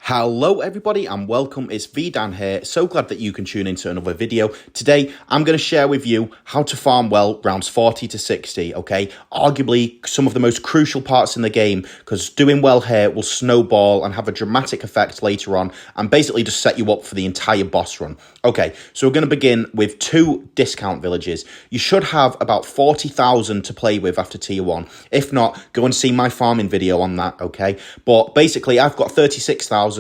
Hello everybody and welcome, it's VeDAN here. So glad that you can tune into another video. Today I'm going to share with you how to farm well rounds 40 to 60, okay? Arguably some of the most crucial parts in the game, because doing well here will snowball and have a dramatic effect later on and basically just set you up for the entire boss run. Okay, so we're going to begin with 2 discount villages. You should have about 40,000 to play with after tier 1. If not, go and see my farming video on that, okay? But basically I've got 36,000.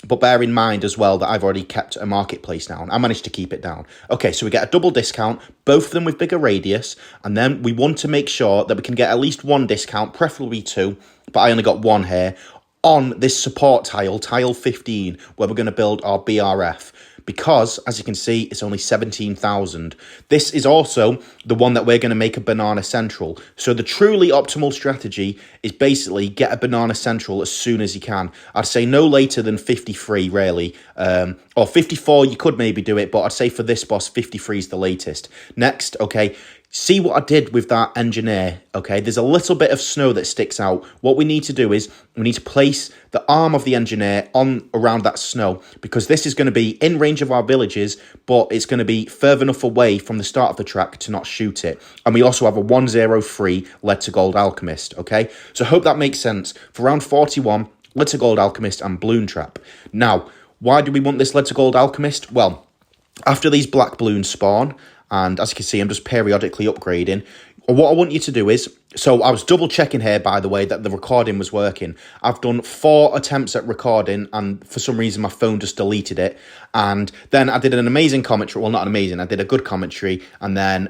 But bear in mind as well that I've already kept a marketplace now, and I managed to keep it down. Okay, so we get a double discount, both of them with bigger radius, and then we want to make sure that we can get at least 1 discount, preferably 2, but I only got 1 here, on this support tile, tile 15, where we're going to build our BRF. Because, as you can see, it's only 17,000. This is also the one that we're going to make a banana central. So the truly optimal strategy is basically get a banana central as soon as you can. I'd say no later than 53, really. Or 54, you could maybe do it, but I'd say for this boss, 53 is the latest. Next, okay, see what I did with that engineer, okay? There's a little bit of snow that sticks out. What we need to do is we need to place the arm of the engineer on around that snow, because this is going to be in range of our villages, but it's going to be further enough away from the start of the track to not shoot it. And we also have a 103 lead to gold alchemist, okay? So I hope that makes sense. For round 41, lead to gold alchemist and bloon trap. Now, why do we want this lead to gold alchemist? Well, after these black bloons spawn, and as you can see, I'm just periodically upgrading. What I want you to do is, so I was double checking here, by the way, that the recording was working. I've done 4 attempts at recording, and for some reason my phone just deleted it. And then I did an amazing commentary. Well, not an amazing, I did a good commentary. And then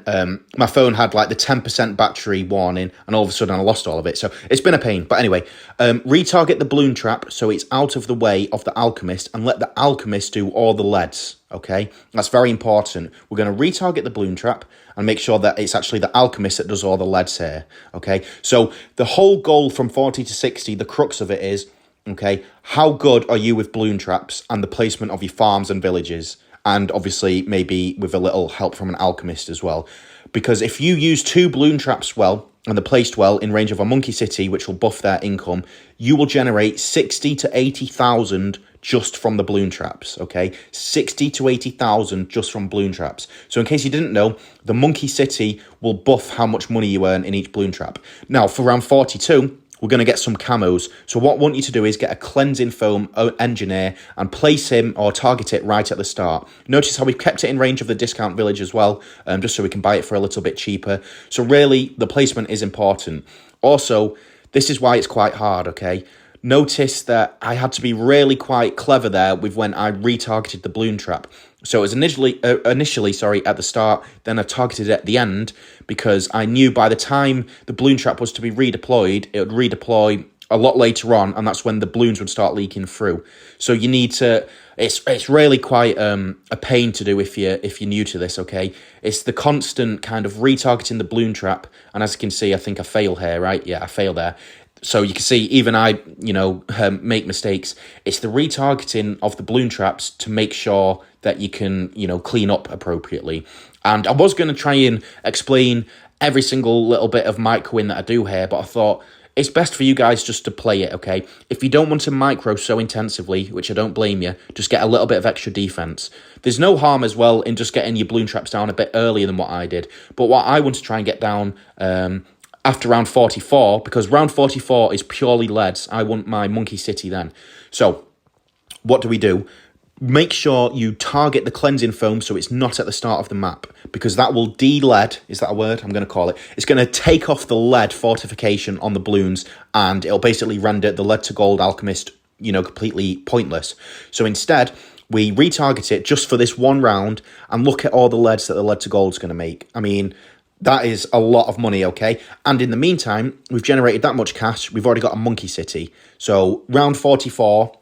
my phone had like the 10% battery warning, and all of a sudden I lost all of it. So it's been a pain. But anyway, retarget the bloon trap so it's out of the way of the alchemist, and let the alchemist do all the leads. Okay, that's very important. We're going to retarget the bloon trap and make sure that it's actually the alchemist that does all the leads here. Okay, so the whole goal from 40 to 60, the crux of it is, okay, how good are you with bloon traps and the placement of your farms and villages? And obviously maybe with a little help from an alchemist as well. Because if you use 2 bloon traps well, and they're placed well in range of a monkey city, which will buff their income, you will generate 60 to 80,000 just from the bloon traps, okay? 60 to 80,000 just from bloon traps. So in case you didn't know, the monkey city will buff how much money you earn in each bloon trap. Now, for round 42, we're going to get some camos. So what I want you to do is get a cleansing foam engineer and place him or target it right at the start. Notice how we've kept it in range of the discount village as well, just so we can buy it for a little bit cheaper. So really, the placement is important. Also, this is why it's quite hard, okay? Notice that I had to be really quite clever there with when I retargeted the bloon trap. So it was initially at the start, then I targeted it at the end, because I knew by the time the bloon trap was to be redeployed, it would redeploy a lot later on, and that's when the bloons would start leaking through. So you need to, it's really quite a pain to do if you're new to this, okay? It's the constant kind of retargeting the bloon trap, and as you can see, I think I fail here, right? Yeah, I fail there. So you can see, even I, make mistakes. It's the retargeting of the bloon traps to make sure that you can, clean up appropriately. And I was going to try and explain every single little bit of microing that I do here, but I thought it's best for you guys just to play it, okay? If you don't want to micro so intensively, which I don't blame you, just get a little bit of extra defense. There's no harm as well in just getting your bloon traps down a bit earlier than what I did. But what I want to try and get down after round 44, because round 44 is purely leads. I want my monkey city then. So what do? Make sure you target the cleansing foam so it's not at the start of the map, because that will de-lead, is that a word? I'm going to call it. It's going to take off the lead fortification on the bloons, and it'll basically render the lead to gold alchemist, completely pointless. So instead, we retarget it just for this one round and look at all the leads that the lead to gold is going to make. I mean, that is a lot of money, okay? And in the meantime, we've generated that much cash. We've already got a monkey city. So round 44,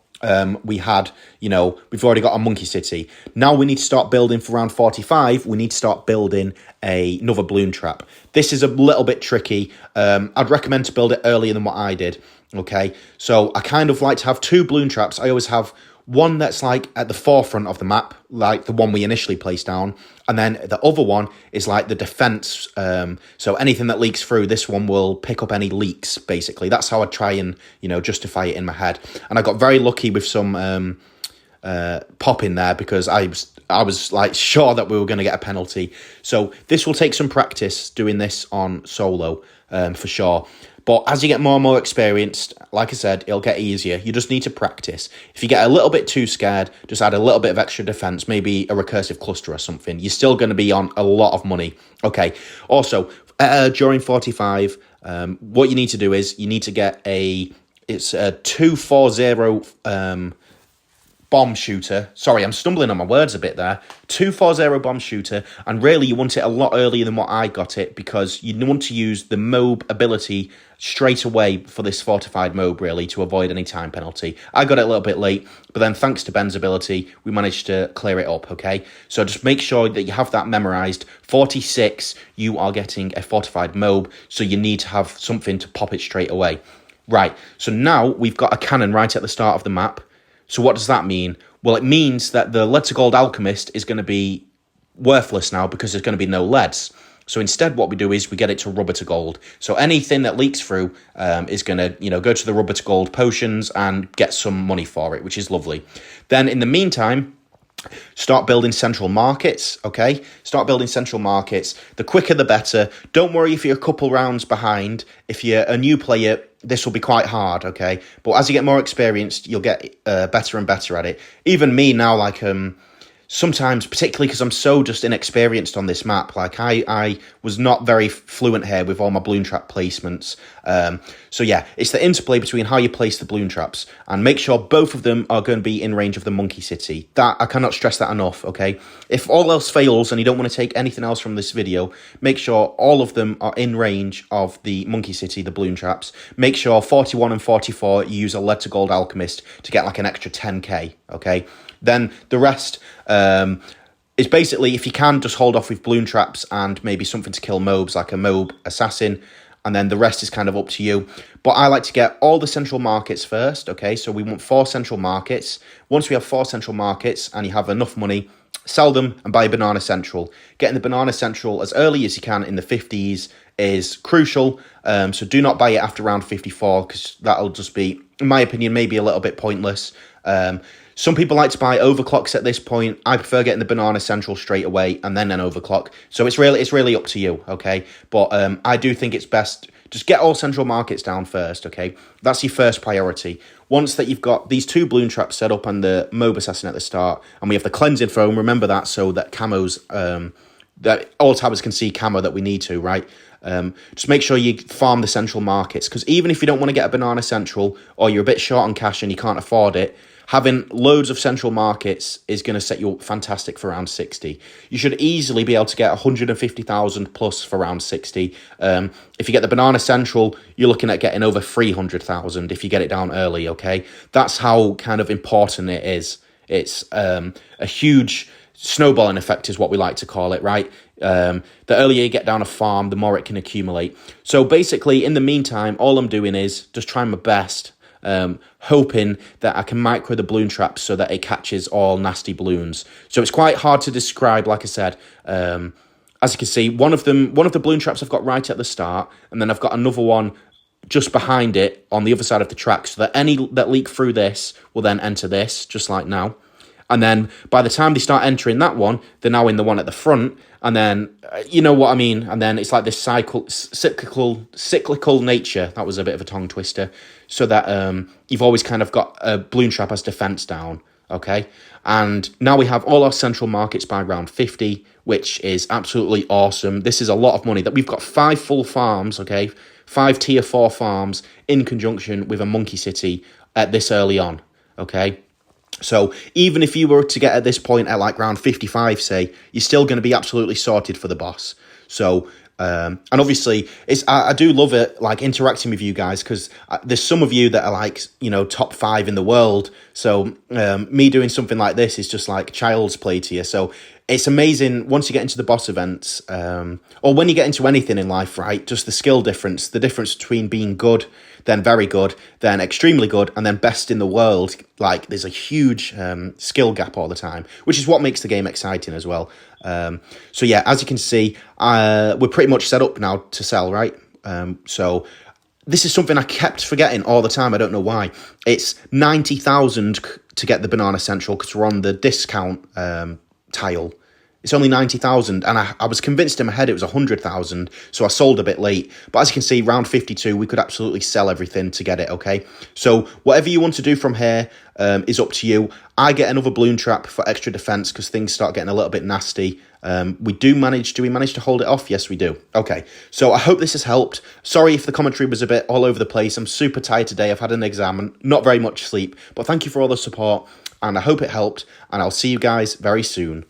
we've already got a monkey city. Now we need to start building for round 45. We need to start building another bloon trap. This is a little bit tricky. I'd recommend to build it earlier than what I did, okay? So I kind of like to have 2 bloon traps. I always have one that's like at the forefront of the map, like the one we initially placed down, and then the other one is like the defense. So anything that leaks through, this one will pick up any leaks, basically. That's how I try and, you know, justify it in my head. And I got very lucky with some pop in there, because I was like sure that we were going to get a penalty. So this will take some practice doing this on solo, for sure. But as you get more and more experienced, like I said, it'll get easier. You just need to practice. If you get a little bit too scared, just add a little bit of extra defense, maybe a recursive cluster or something. You're still going to be on a lot of money. Okay. Also, during 45, what you need to do is you need to get it's a 240 bomb shooter. Sorry, I'm stumbling on my words a bit there. 240 bomb shooter, and really you want it a lot earlier than what I got it, because you want to use the MOB ability straight away for this fortified MOB, really, to avoid any time penalty. I got it a little bit late, but then thanks to Ben's ability, we managed to clear it up, okay? So just make sure that you have that memorized. 46, you are getting a fortified MOB, so you need to have something to pop it straight away. Right, so now we've got a cannon right at the start of the map. So what does that mean? Well, it means that the lead to gold alchemist is going to be worthless now, because there's going to be no leads. So instead, what we do is we get it to rubber to gold. So anything that leaks through is going to, you know, go to the rubber to gold potions and get some money for it, which is lovely. Then in the meantime, start building central markets, okay? Start building central markets. The quicker, the better. Don't worry if you're a couple rounds behind. If you're a new player, this will be quite hard, okay? But as you get more experienced, you'll get better and better at it. Even me now, like, sometimes, particularly because I'm so just inexperienced on this map, like I was not very fluent here with all my bloon trap placements. So yeah, it's the interplay between how you place the bloon traps, and make sure both of them are going to be in range of the monkey city. That, I cannot stress that enough, okay? If all else fails and you don't want to take anything else from this video, make sure all of them are in range of the monkey city, the bloon traps. Make sure 41 and 44, you use a lead to gold alchemist to get like an extra 10k, okay? Then the rest is basically, if you can, just hold off with bloon traps and maybe something to kill mobs, like a mob assassin, and then the rest is kind of up to you. But I like to get all the central markets first, okay? So we want 4 central markets. Once we have 4 central markets and you have enough money, sell them and buy a banana central. Getting the banana central as early as you can in the 50s is crucial. So do not buy it after round 54, because that'll just be, in my opinion, maybe a little bit pointless. Some people like to buy overclocks at this point. I prefer getting the banana central straight away and then an overclock. So it's really up to you, okay? But I do think it's best, just get all central markets down first, okay? That's your first priority. Once that you've got these 2 bloon traps set up and the mob assassin at the start, and we have the cleansing foam, remember that, so that camos, that all tabers can see camo that we need to, right? Just make sure you farm the central markets, because even if you don't want to get a banana central, or you're a bit short on cash and you can't afford it, having loads of central markets is going to set you up fantastic for round 60. You should easily be able to get 150,000 plus for round 60. If you get the banana central, you're looking at getting over 300,000 if you get it down early, okay? That's how kind of important it is. It's a huge snowballing effect is what we like to call it, right? The earlier you get down a farm, the more it can accumulate. So basically, in the meantime, all I'm doing is just trying my best, hoping that I can micro the bloon traps so that it catches all nasty bloons. So it's quite hard to describe, like I said. As you can see, one of the bloon traps I've got right at the start, and then I've got another one just behind it on the other side of the track, so that any that leak through this will then enter this, just like now. And then by the time they start entering that one, they're now in the one at the front. And then, you know what I mean? And then it's like this cyclical nature. That was a bit of a tongue twister. So that you've always kind of got a bloon trap as defense down, okay? And now we have all our central markets by round 50, which is absolutely awesome. This is a lot of money. That we've got 5 full farms, okay? 5 tier 4 farms in conjunction with a monkey city at this early on, okay? So even if you were to get at this point at like round 55, say, you're still going to be absolutely sorted for the boss. So, and obviously, I do love it, like interacting with you guys, because there's some of you that are like, you know, top 5 in the world. So me doing something like this is just like child's play to you. So it's amazing once you get into the boss events, or when you get into anything in life, right? Just the skill difference, the difference between being good, then very good, then extremely good, and then best in the world. Like, there's a huge skill gap all the time, which is what makes the game exciting as well. So yeah, as you can see, we're pretty much set up now to sell, right? So this is something I kept forgetting all the time. I don't know why. It's 90,000 to get the Banana Central because we're on the discount tile. It's only 90,000, and I was convinced in my head it was 100,000, so I sold a bit late. But as you can see, round 52, we could absolutely sell everything to get it, okay? So whatever you want to do from here is up to you. I get another bloon trap for extra defense because things start getting a little bit nasty. Do we manage to hold it off? Yes, we do. Okay, so I hope this has helped. Sorry if the commentary was a bit all over the place. I'm super tired today. I've had an exam and not very much sleep. But thank you for all the support, and I hope it helped, and I'll see you guys very soon.